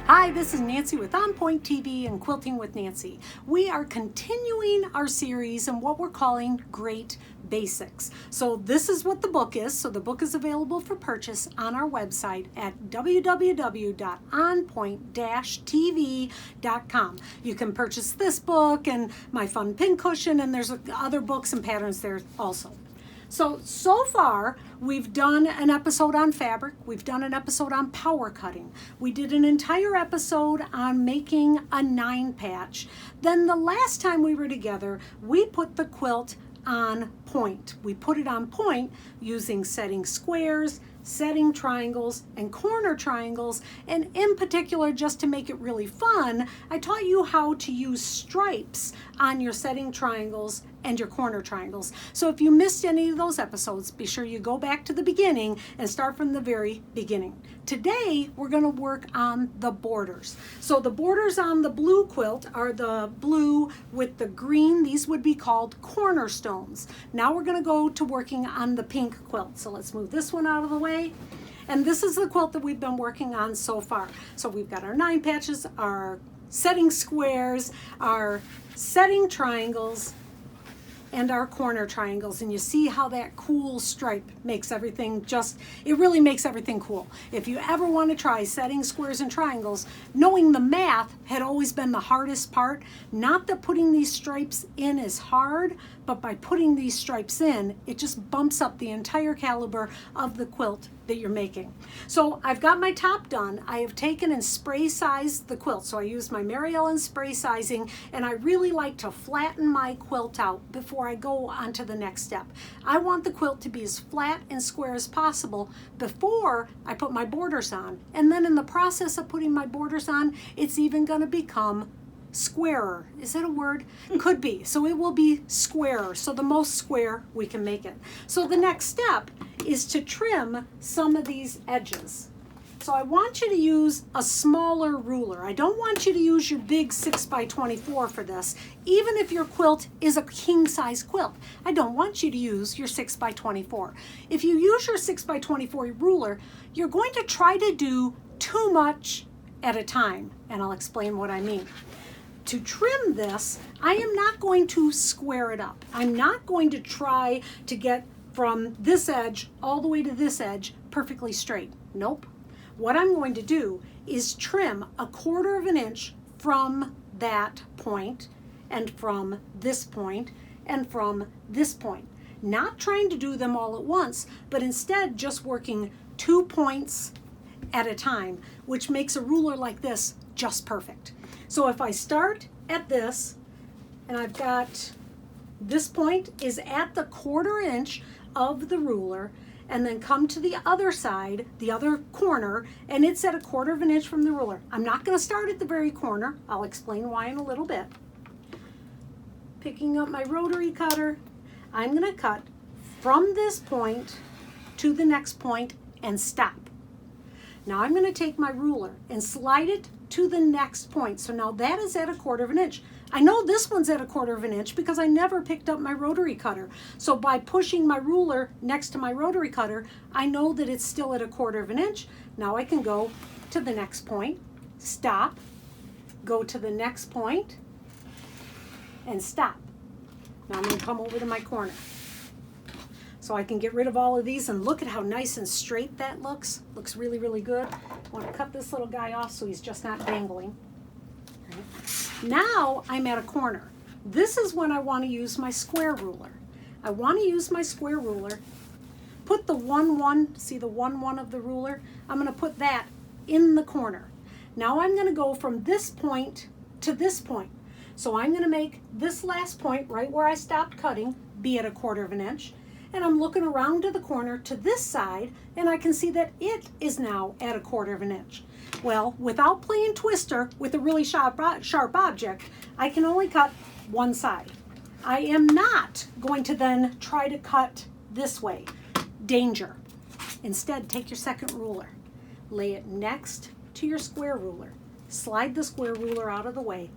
Hi, this is Nancy with OnPoint-TV and Quilting with Nancy. We are continuing our series in what we're calling Great Basics. So this is what the book is. So the book is available for purchase on our website at www.onpoint-tv.com. You can purchase this book and my fun pincushion, and there's other books and patterns there also. So far, we've done an episode on fabric. We've done an episode on power cutting. We did an entire episode on making a 9-patch. Then the last time we were together, we put the quilt on point. We put it on point using setting squares, setting triangles, and corner triangles, and in particular, just to make it really fun, I taught you how to use stripes on your setting triangles and your corner triangles. So if you missed any of those episodes, be sure you go back to the beginning and start from the very beginning. Today, we're going to work on the borders. So the borders on the blue quilt are the blue with the green. These would be called cornerstones. Now we're going to go to working on the pink quilt. So let's move this one out of the way. And this is the quilt that we've been working on so far. So we've got our 9 patches, our setting squares, our setting triangles, and our corner triangles, and you see how that cool stripe makes everything it really makes everything cool. If you ever want to try setting squares and triangles, knowing the math had always been the hardest part. Not that putting these stripes in is hard, but by putting these stripes in, it just bumps up the entire caliber of the quilt that you're making. So I've got my top done. I have taken and spray sized the quilt. So I used my Mary Ellen spray sizing, and I really like to flatten my quilt out before I go on to the next step. I want the quilt to be as flat and square as possible before I put my borders on. And then in the process of putting my borders on, it's even going to become squarer. Is that a word? Could be. So it will be squarer. So the most square we can make it. So the next step is to trim some of these edges. So I want you to use a smaller ruler. I don't want you to use your big 6x24 for this, even if your quilt is a king size quilt. I don't want you to use your 6x24. If you use your 6x24 ruler, you're going to try to do too much at a time, and I'll explain what I mean. To trim this, I am not going to square it up. I'm not going to try to get from this edge all the way to this edge perfectly straight. Nope. What I'm going to do is trim 1/4 of an inch from that point, and from this point, and from this point. Not trying to do them all at once, but instead just working 2 points at a time, which makes a ruler like this just perfect. So if I start at this, and I've got this point is at the 1/4 inch of the ruler, and then come to the other side, the other corner, and it's at 1/4 of an inch from the ruler. I'm not going to start at the very corner. I'll explain why in a little bit. Picking up my rotary cutter, I'm going to cut from this point to the next point and stop. Now I'm going to take my ruler and slide it to the next point. So now that is at 1/4 of an inch. I know this one's at 1/4 of an inch because I never picked up my rotary cutter. So by pushing my ruler next to my rotary cutter, I know that it's still at 1/4 of an inch. Now I can go to the next point, stop, go to the next point, and stop. Now I'm going to come over to my corner. So I can get rid of all of these, and look at how nice and straight that looks. Looks really, really good. I want to cut this little guy off so he's just not dangling. Right. Now I'm at a corner. This is when I want to use my square ruler. I want to use my square ruler. Put the 1-1, see the 1-1 of the ruler? I'm going to put that in the corner. Now I'm going to go from this point to this point. So I'm going to make this last point right where I stopped cutting be at 1/4 of an inch. And I'm looking around to the corner to this side, and I can see that it is now at 1/4 of an inch. Well, without playing Twister with a really sharp object, I can only cut one side. I am not going to then try to cut this way. Danger. Instead, take your second ruler, lay it next to your square ruler, slide the square ruler out of the way,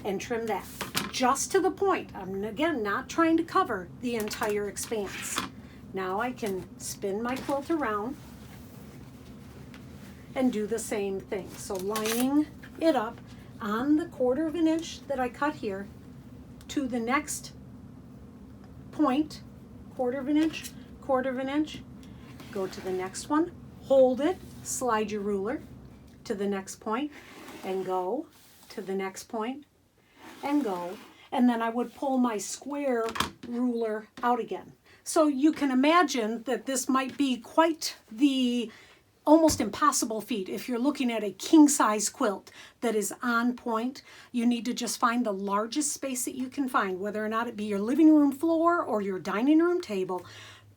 and trim that. Just to the point. I'm again not trying to cover the entire expanse. Now I can spin my quilt around and do the same thing. So lining it up on the 1/4 of an inch that I cut here to the next point, 1/4 of an inch, 1/4 of an inch, go to the next one, hold it, slide your ruler to the next point, and go to the next point, and go. And then I would pull my square ruler out again. So you can imagine that this might be quite the almost impossible feat. If you're looking at a king-size quilt that is on point, you need to just find the largest space that you can find, whether or not it be your living room floor or your dining room table.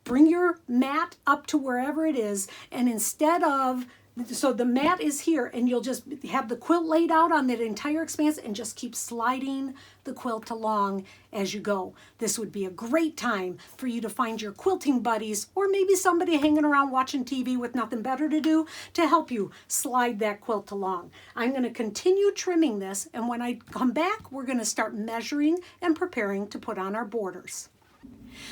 Bring your mat up to wherever it is, and instead of, so the mat is here, and you'll just have the quilt laid out on that entire expanse and just keep sliding the quilt along as you go. This would be a great time for you to find your quilting buddies, or maybe somebody hanging around watching TV with nothing better to do, to help you slide that quilt along. I'm going to continue trimming this, and when I come back, we're going to start measuring and preparing to put on our borders.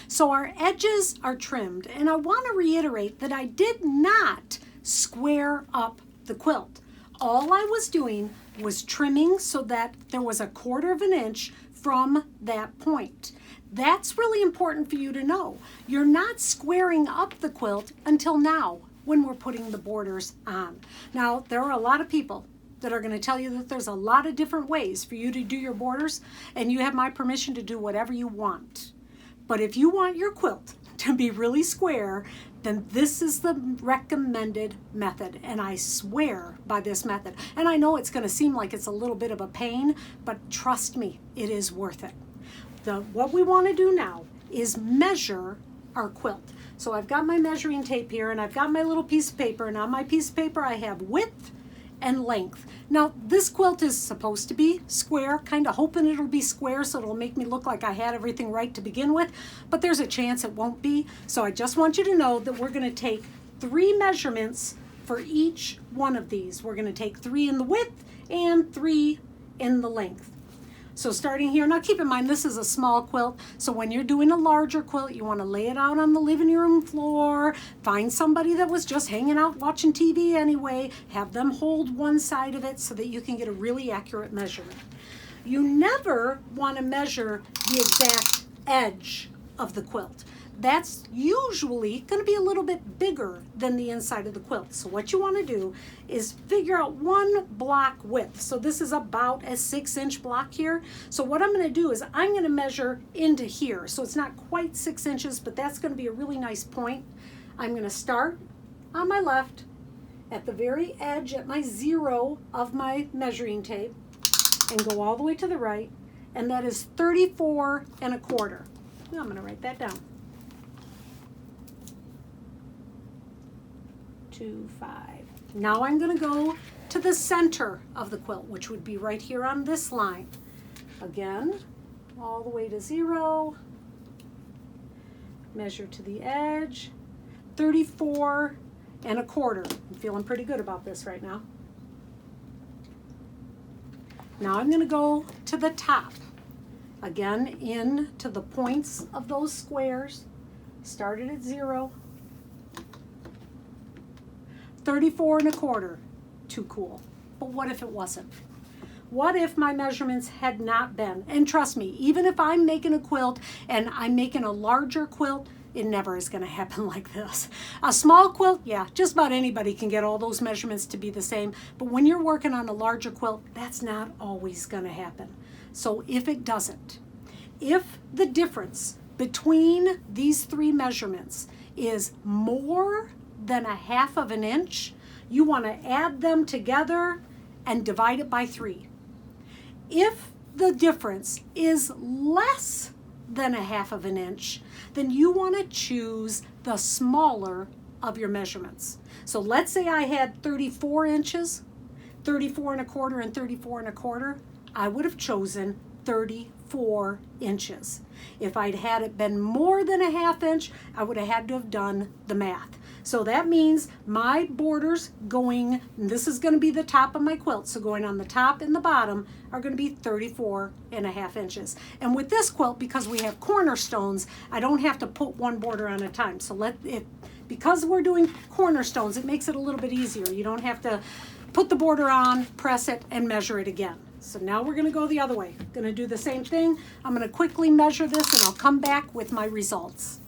So our edges are trimmed, and I want to reiterate that I did not square up the quilt. All I was doing was trimming so that there was a 1/4 of an inch from that point. That's really important for you to know. You're not squaring up the quilt until now when we're putting the borders on. Now, there are a lot of people that are going to tell you that there's a lot of different ways for you to do your borders, and you have my permission to do whatever you want. But if you want your quilt to be really square, then this is the recommended method, and I swear by this method. And I know it's going to seem like it's a little bit of a pain, but trust me, it is worth it. What we want to do now is measure our quilt. So I've got my measuring tape here, and I've got my little piece of paper, and on my piece of paper I have width and length. Now this quilt is supposed to be square, kind of hoping it'll be square so it'll make me look like I had everything right to begin with, but there's a chance it won't be. So I just want you to know that we're going to take 3 measurements for each one of these. We're going to take 3 in the width and 3 in the length. So starting here, now keep in mind this is a small quilt, so when you're doing a larger quilt, you want to lay it out on the living room floor, find somebody that was just hanging out watching TV anyway, have them hold one side of it so that you can get a really accurate measurement. You never want to measure the exact edge of the quilt. That's usually going to be a little bit bigger than the inside of the quilt. So what you want to do is figure out 1 block width. So this is about a 6-inch block here. So what I'm going to do is I'm going to measure into here. So it's not quite 6 inches, but that's going to be a really nice point. I'm going to start on my left at the very edge at my 0 of my measuring tape and go all the way to the right. And that is 34 1/4. Now I'm going to write that down. 2, 5. Now I'm going to go to the center of the quilt, which would be right here on this line. Again, all the way to 0. Measure to the edge. 34 1/4. I'm feeling pretty good about this right now. Now I'm going to go to the top. Again, in to the points of those squares. Started at 0. 34 1/4, too cool. But what if it wasn't? What if my measurements had not been? And trust me, even if I'm making a quilt and I'm making a larger quilt, it never is going to happen like this. A small quilt, yeah, just about anybody can get all those measurements to be the same. But when you're working on a larger quilt, that's not always going to happen. So if it doesn't, if the difference between these 3 measurements is more than 1/2 of an inch, you want to add them together and divide it by 3. If the difference is less than 1/2 of an inch, then you want to choose the smaller of your measurements. So let's say I had 34 inches, 34 1/4 and 34 1/4, I would have chosen 34 inches. If I'd had it been more than 1/2 inch, I would have had to have done the math. So that means my borders going, and this is going to be the top of my quilt, so going on the top and the bottom are going to be 34 1/2 inches. And with this quilt, because we have cornerstones, I don't have to put one border on a time. So because we're doing cornerstones, it makes it a little bit easier. You don't have to put the border on, press it, and measure it again. So now we're gonna go the other way. Gonna do the same thing. I'm gonna quickly measure this and I'll come back with my results.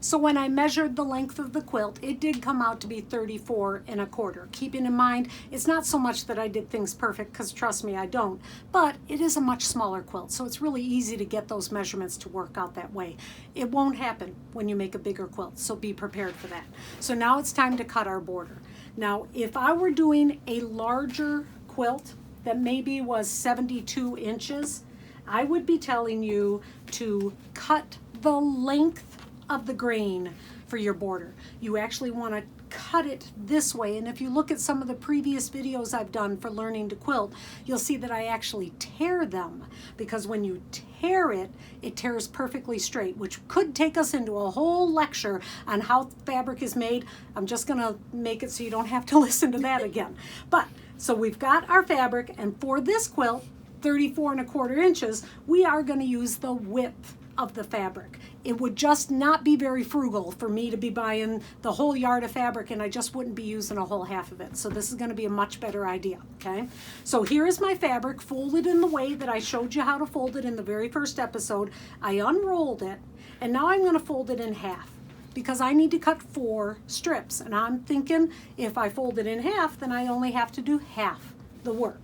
So when I measured the length of the quilt, it did come out to be 34 1/4. Keeping in mind, it's not so much that I did things perfect, because trust me, I don't, but it is a much smaller quilt, so it's really easy to get those measurements to work out that way. It won't happen when you make a bigger quilt, so be prepared for that. So now it's time to cut our border. Now, if I were doing a larger quilt that maybe was 72 inches, I would be telling you to cut the length of the grain for your border. You actually want to cut it this way, and if you look at some of the previous videos I've done for learning to quilt, you'll see that I actually tear them, because when you tear it, it tears perfectly straight, which could take us into a whole lecture on how fabric is made. I'm just gonna make it so you don't have to listen to that again. But so we've got our fabric, and for this quilt, 34 1/4 inches, we are going to use the width of the fabric. It would just not be very frugal for me to be buying the whole yard of fabric, and I just wouldn't be using a whole half of it. So this is going to be a much better idea, okay? So here is my fabric folded in the way that I showed you how to fold it in the very first episode. I unrolled it, and now I'm going to fold it in half, because I need to cut 4 strips, and I'm thinking if I fold it in half, then I only have to do half the work.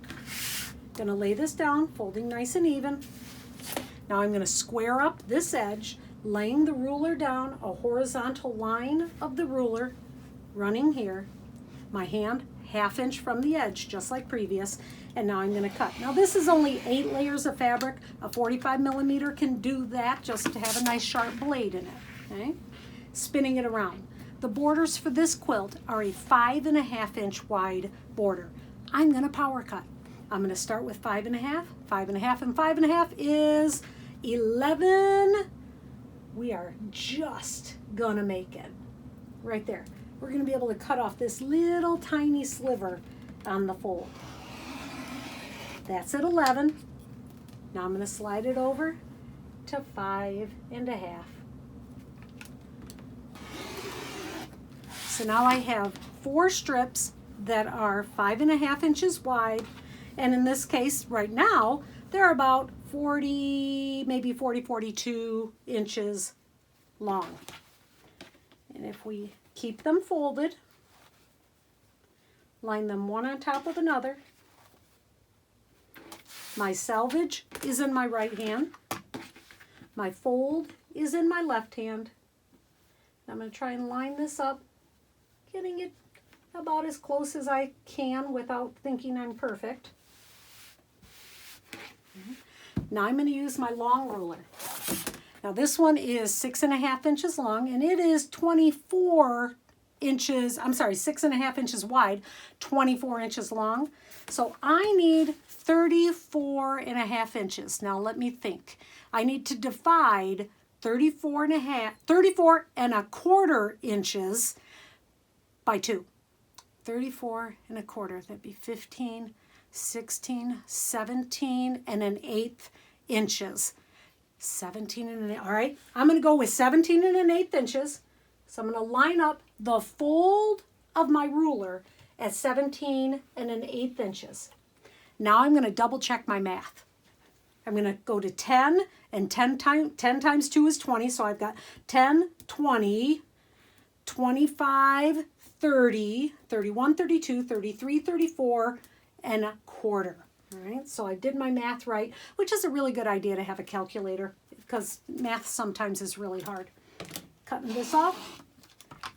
Gonna lay this down, folding nice and even. Now I'm gonna square up this edge, laying the ruler down, a horizontal line of the ruler running here, my hand 1/2 inch from the edge, just like previous, and now I'm gonna cut. Now this is only 8 layers of fabric. A 45mm can do that, just to have a nice sharp blade in it, okay? Spinning it around. The borders for this quilt are a 5.5 inch wide border. I'm gonna power cut. I'm gonna start with 5.5, 5.5, and 5.5 is 11. We are just gonna make it. Right there. We're gonna be able to cut off this little tiny sliver on the fold. That's at 11. Now I'm gonna slide it over to 5.5. So now I have 4 strips that are 5.5 inches wide, and in this case right now they're about 40, maybe 42 inches long. And if we keep them folded, line them one on top of another, my selvage is in my right hand, my fold is in my left hand. I'm going to try and line this up, getting it about as close as I can without thinking I'm perfect. Now I'm going to use my long ruler. Now this one is 6.5 inches long, and it is 24 inches, I'm sorry, 6.5 inches wide, 24 inches long. So I need 34.5 inches. Now let me think. I need to divide 34 1/4 inches by 2. 34 1/4, that'd be 15, 16, 17 1/8 inches. 17 1/8, all right. I'm gonna go with 17 1/8 inches. So I'm gonna line up the fold of my ruler at 17 1/8 inches. Now I'm gonna double check my math. I'm gonna go to 10, and 10 times 2 is 20, so I've got 10, 20, 25, 30, 31, 32, 33, 34 1/4. All right, so I did my math right, which is a really good idea to have a calculator, because math sometimes is really hard. Cutting this off,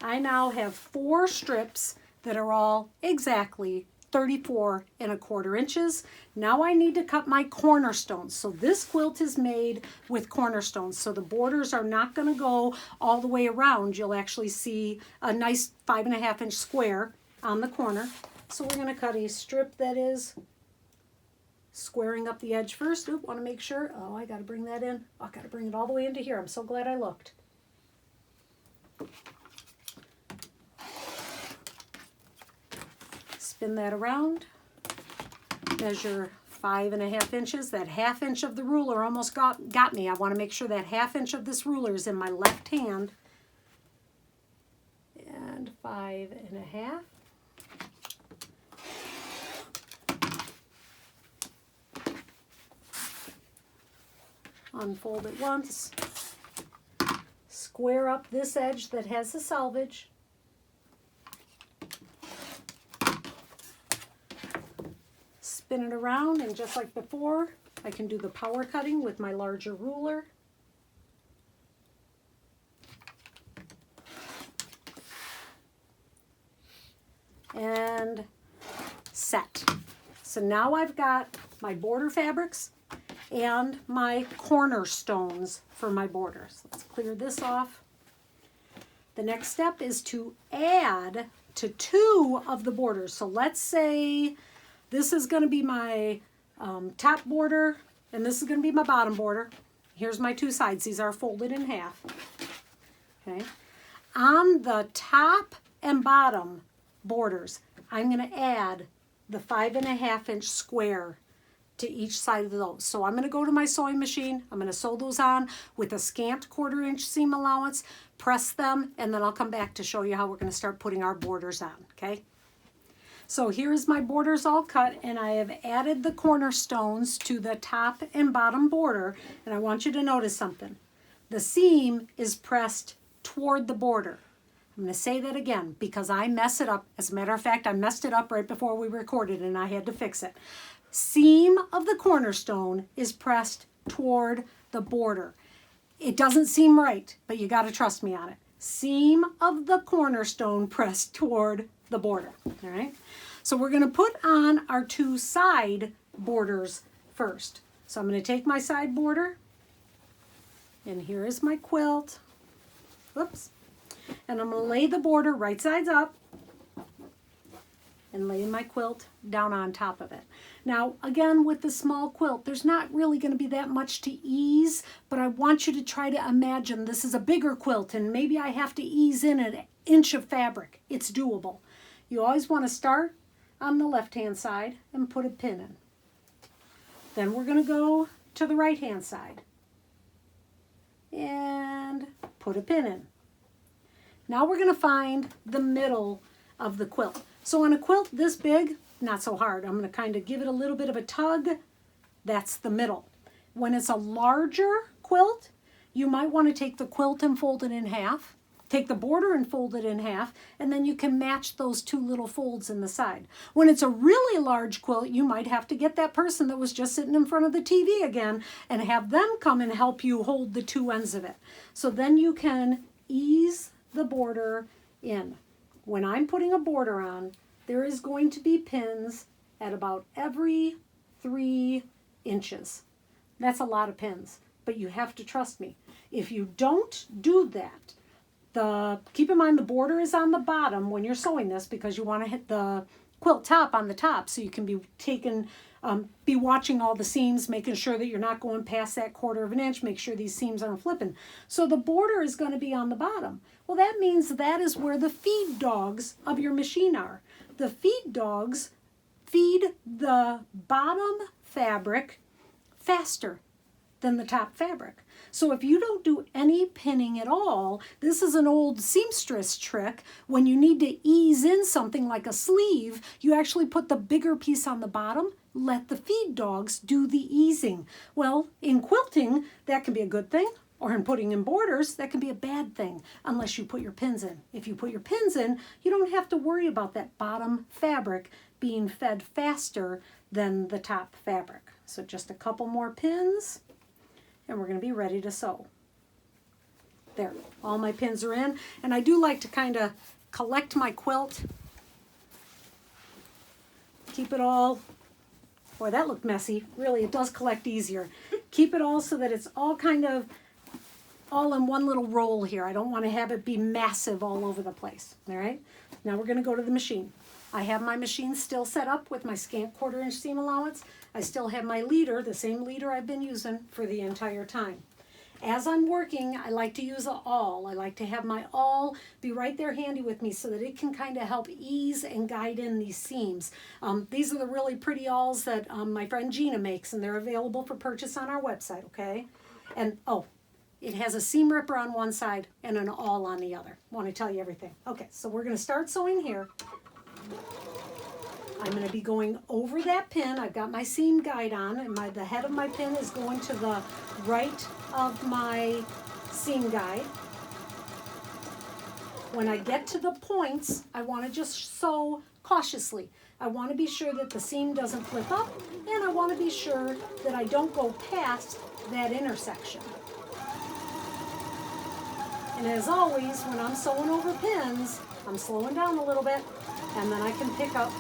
I now have 4 strips that are all exactly 34 1/4 inches. Now I need to cut my cornerstones. So this quilt is made with cornerstones. So the borders are not going to go all the way around. You'll actually see a nice 5.5 inch square on the corner. So we're going to cut a strip that is squaring up the edge first. Oop, want to make sure. Oh, I got to bring that in. Oh, I got to bring it all the way into here. I'm so glad I looked. Spin that around, measure 5.5 inches. That 1/2 inch of the ruler almost got me. I want to make sure that 1/2 inch of this ruler is in my left hand. and 5.5. Unfold it once, square up this edge that has the selvage, spin it around, and just like before, I can do the power cutting with my larger ruler. And set. So now I've got my border fabrics and my cornerstones for my borders. Let's clear this off. The next step is to add to 2 of the borders. So let's say this is going to be my top border and this is going to be my bottom border. Here's my 2 sides. These are folded in half. Okay. On the top and bottom borders, I'm going to add the 5.5-inch square to each side of those. So I'm going to go to my sewing machine. I'm going to sew those on with a scant 1/4-inch seam allowance, press them, and then I'll come back to show you how we're going to start putting our borders on, okay? So here's my borders all cut, and I have added the cornerstones to the top and bottom border, and I want you to notice something. The seam is pressed toward the border. I'm going to say that again because I mess it up. As a matter of fact, I messed it up right before we recorded and I had to fix it. Seam of the cornerstone is pressed toward the border. It doesn't seem right, but you got to trust me on it. Seam of the cornerstone pressed toward the border. All right. So we're going to put on our 2 side borders first. So I'm going to take my side border, and here is my quilt. Whoops. And I'm going to lay the border right sides up and lay my quilt down on top of it. Now, again, with the small quilt, there's not really going to be that much to ease, but I want you to try to imagine this is a bigger quilt and maybe I have to ease in an inch of fabric. It's doable. You always want to start on the left-hand side and put a pin in. Then we're going to go to the right-hand side and put a pin in. Now we're going to find the middle of the quilt. So on a quilt this big, not so hard. I'm going to kind of give it a little bit of a tug. That's the middle. When it's a larger quilt, you might want to take the quilt and fold it in half. Take the border and fold it in half, and then you can match those 2 little folds in the side. When it's a really large quilt, you might have to get that person that was just sitting in front of the TV again and have them come and help you hold the 2 ends of it. So then you can ease the border in. When I'm putting a border on, there is going to be pins at about every 3 inches. That's a lot of pins, but you have to trust me. If you don't do that, keep in mind the border is on the bottom when you're sewing this because you want to hit the quilt top on the top so you can be watching all the seams, making sure that you're not going past that 1/4 inch, make sure these seams aren't flipping. So the border is going to be on the bottom. Well, that means that is where the feed dogs of your machine are. The feed dogs feed the bottom fabric faster than the top fabric. So if you don't do any pinning at all, this is an old seamstress trick. When you need to ease in something like a sleeve, you actually put the bigger piece on the bottom, let the feed dogs do the easing. Well, in quilting, that can be a good thing, or in putting in borders, that can be a bad thing, unless you put your pins in. If you put your pins in, you don't have to worry about that bottom fabric being fed faster than the top fabric. So just a couple more pins, and we're going to be ready to sew. There, all my pins are in, and I do like to kind of collect my quilt. Keep it all, boy, that looked messy. Really, it does collect easier. Keep it all so that it's all kind of all in one little roll here. I don't want to have it be massive all over the place. All right, now we're going to go to the machine. I have my machine still set up with my scant 1/4 inch seam allowance. I still have my leader, the same leader I've been using for the entire time. As I'm working, I like to use an awl. I like to have my awl be right there handy with me so that it can kind of help ease and guide in these seams. These are the really pretty awls that my friend Gina makes, and they're available for purchase on our website, okay? And oh, it has a seam ripper on one side and an awl on the other. I want to tell you everything. Okay, so we're going to start sewing here. I'm going to be going over that pin. I've got my seam guide on, and the head of my pin is going to the right of my seam guide. When I get to the points, I want to just sew cautiously. I want to be sure that the seam doesn't flip up, and I want to be sure that I don't go past that intersection. And as always, when I'm sewing over pins, I'm slowing down a little bit, and then I can pick up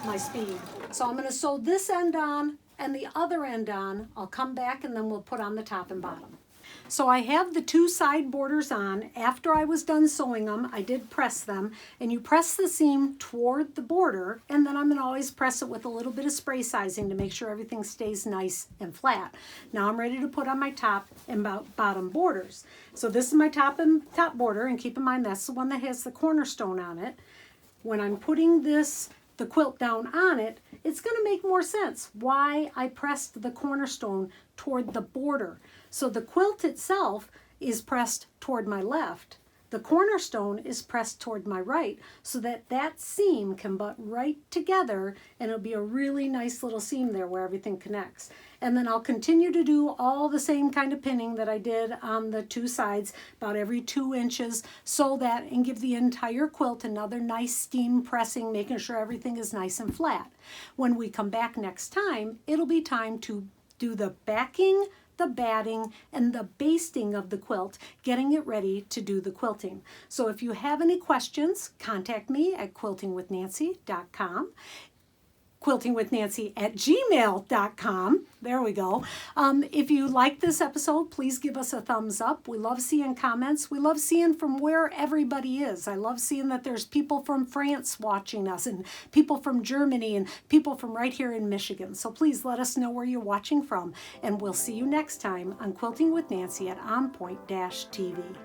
my speed. So I'm going to sew this end on and the other end on. I'll come back and then we'll put on the top and bottom. So I have the two side borders on. After I was done sewing them, I did press them, and you press the seam toward the border, and then I'm going to always press it with a little bit of spray sizing to make sure everything stays nice and flat. Now I'm ready to put on my top and bottom borders. So this is my top border, and keep in mind that's the one that has the cornerstone on it. When I'm putting the quilt down on it, it's going to make more sense why I pressed the cornerstone toward the border. So the quilt itself is pressed toward my left. The cornerstone is pressed toward my right, so that that seam can butt right together, and it'll be a really nice little seam there where everything connects. And then I'll continue to do all the same kind of pinning that I did on the two sides, about every 2 inches, so that, and give the entire quilt another nice steam pressing, making sure everything is nice and flat. When we come back next time, it'll be time to do the backing, the batting, and the basting of the quilt, getting it ready to do the quilting. So if you have any questions, contact me at quiltingwithnancy.com. quiltingwithnancy@gmail.com. There we go. If you like this episode, please give us a thumbs up. We love seeing comments. We love seeing from where everybody is. I love seeing that there's people from France watching us, and people from Germany, and people from right here in Michigan. So please let us know where you're watching from, and we'll see you next time on Quilting with Nancy at OnPoint-TV.